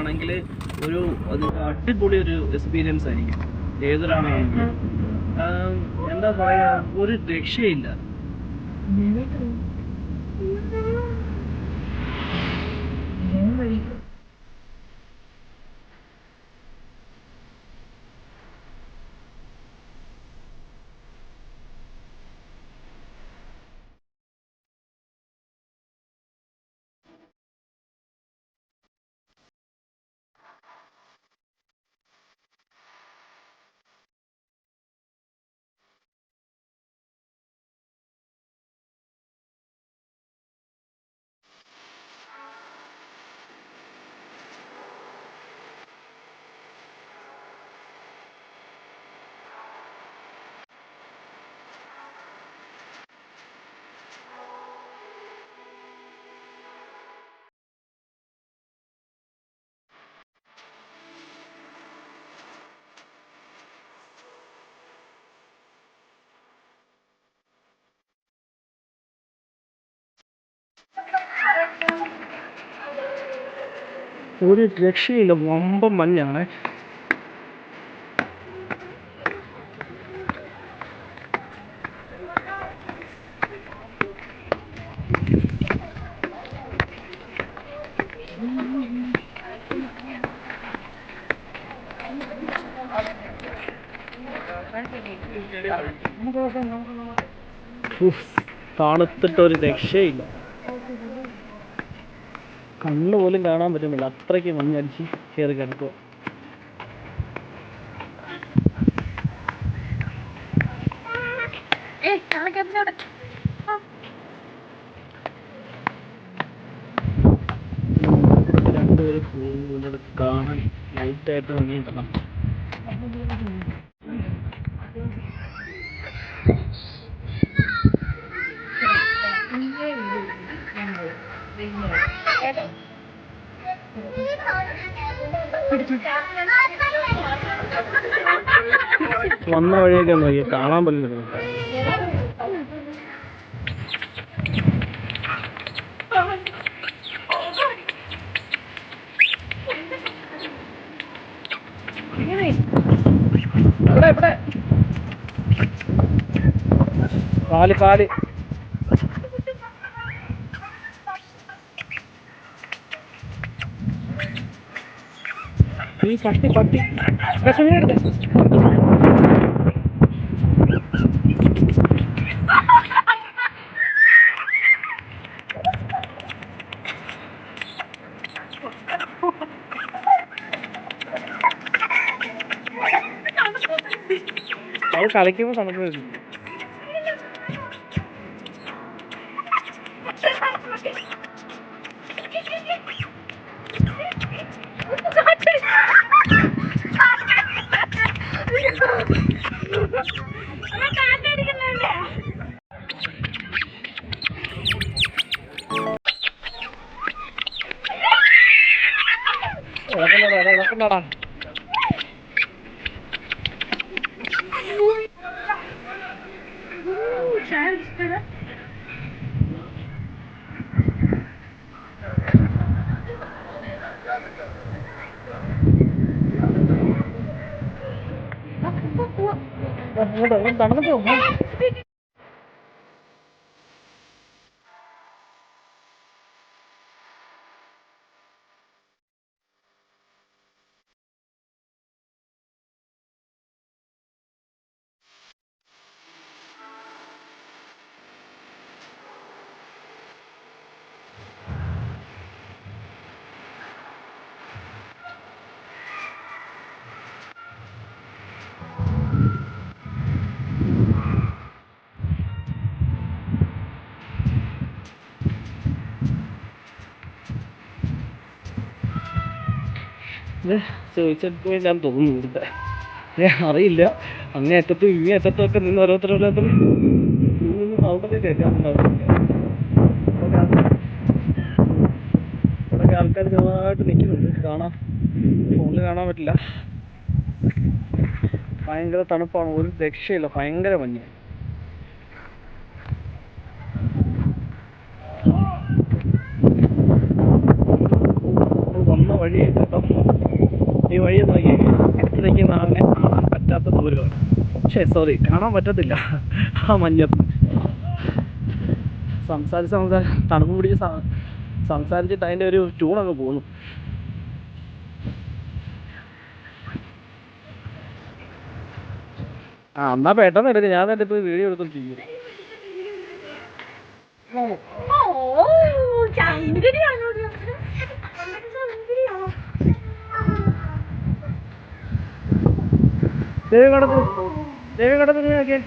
ആണെങ്കിൽ അത് അടിപൊളി ഒരു എക്സ്പീരിയൻസ് ആയിരിക്കും ഏതൊരാണെങ്കിലും. എന്താ പറയാ, ഒരു രക്ഷയില്ല. ഒരു രക്ഷയില്ല, വമ്പം മഞ്ഞാണ്. തണുത്തിട്ടൊരു രക്ഷയില്ല, കണ്ണ് പോലും കാണാൻ പറ്റുന്നില്ല, അത്രയ്ക്ക് മഞ്ഞടിച്ച് കയറി കിടക്കുക. രണ്ടുപേരും പോകുന്നത് കാണാൻ നൈറ്റായിട്ട് ഭംഗിയുണ്ടല്ലോ. വന്ന വഴിയൊക്കെ നോക്കി കാണാൻ പറ്റില്ല. കാല് കാല് ഈ പട്ടി പട്ടി അത് കളിക്കുമ്പോൾ തണുപ്പ്. ഇളക്കുന്നടാ. തണുപ്പ് ചോദിച്ചപ്പോൾ ഞാൻ തോന്നുന്നു അറിയില്ല. അങ്ങേ അറ്റത്തും ഈ അറ്റത്തും ഒക്കെ നിന്ന് ഓരോരുത്തരോരോരുത്തർ അവിടെ കേൾക്കാറുണ്ടാവും. ഇവിടെയൊക്കെ ആൾക്കാർ ചെറുതായിട്ട് നിൽക്കുന്നുണ്ട്, കാണാം, ഫോണിൽ കാണാൻ പറ്റില്ല. ഭയങ്കര തണുപ്പാണ്, ഒരു രക്ഷയില്ല, ഭയങ്കര മഞ്ഞ്. വന്ന വഴി കേട്ടോ. ഈ വഴി നോക്കി ഇടയ്ക്ക് കാണാൻ പറ്റാത്ത ദൂരമാണ്. സോറി, കാണാൻ പറ്റത്തില്ല ആ മഞ്ഞത്ത്. തണുപ്പ് പിടിച്ച് സംസാരിച്ചിട്ട് അതിൻ്റെ ഒരു ട്യൂണങ്ങ് പോകുന്നു. എന്നാ പെട്ടെന്ന് എടുക്കുക, ഞാൻ തന്നെ ഇപ്പോൾ വീഡിയോ എടുത്തോണ്ടിരിക്കും. ദേവി കടന്ന് നോക്കിയേ.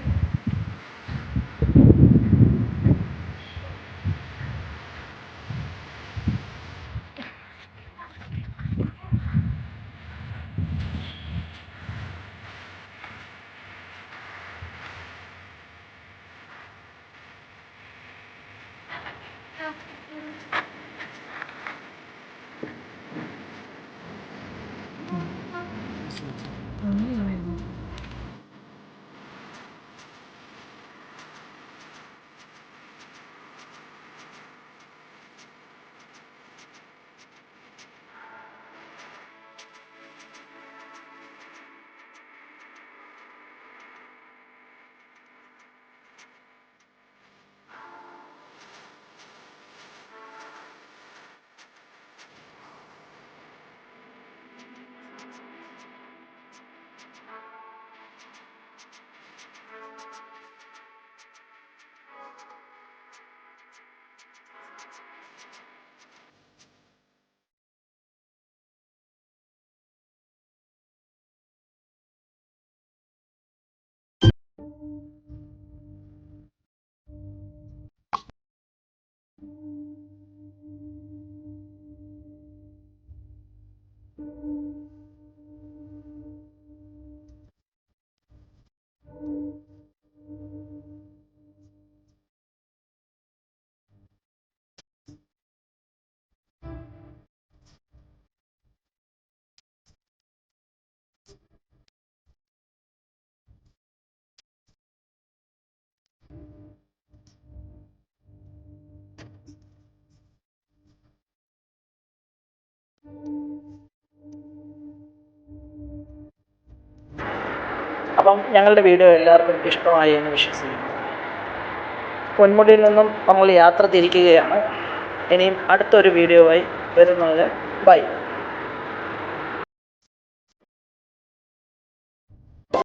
അപ്പം ഞങ്ങളുടെ വീഡിയോ എല്ലാവർക്കും ഇഷ്ടമായി എന്ന് വിശ്വസിക്കുന്നു. പൊന്മുടിയിൽ നിന്നും നമ്മൾ യാത്ര തിരിക്കുകയാണ്. ഇനിയും അടുത്തൊരു വീഡിയോ ആയി വരുന്നത്. ബൈ.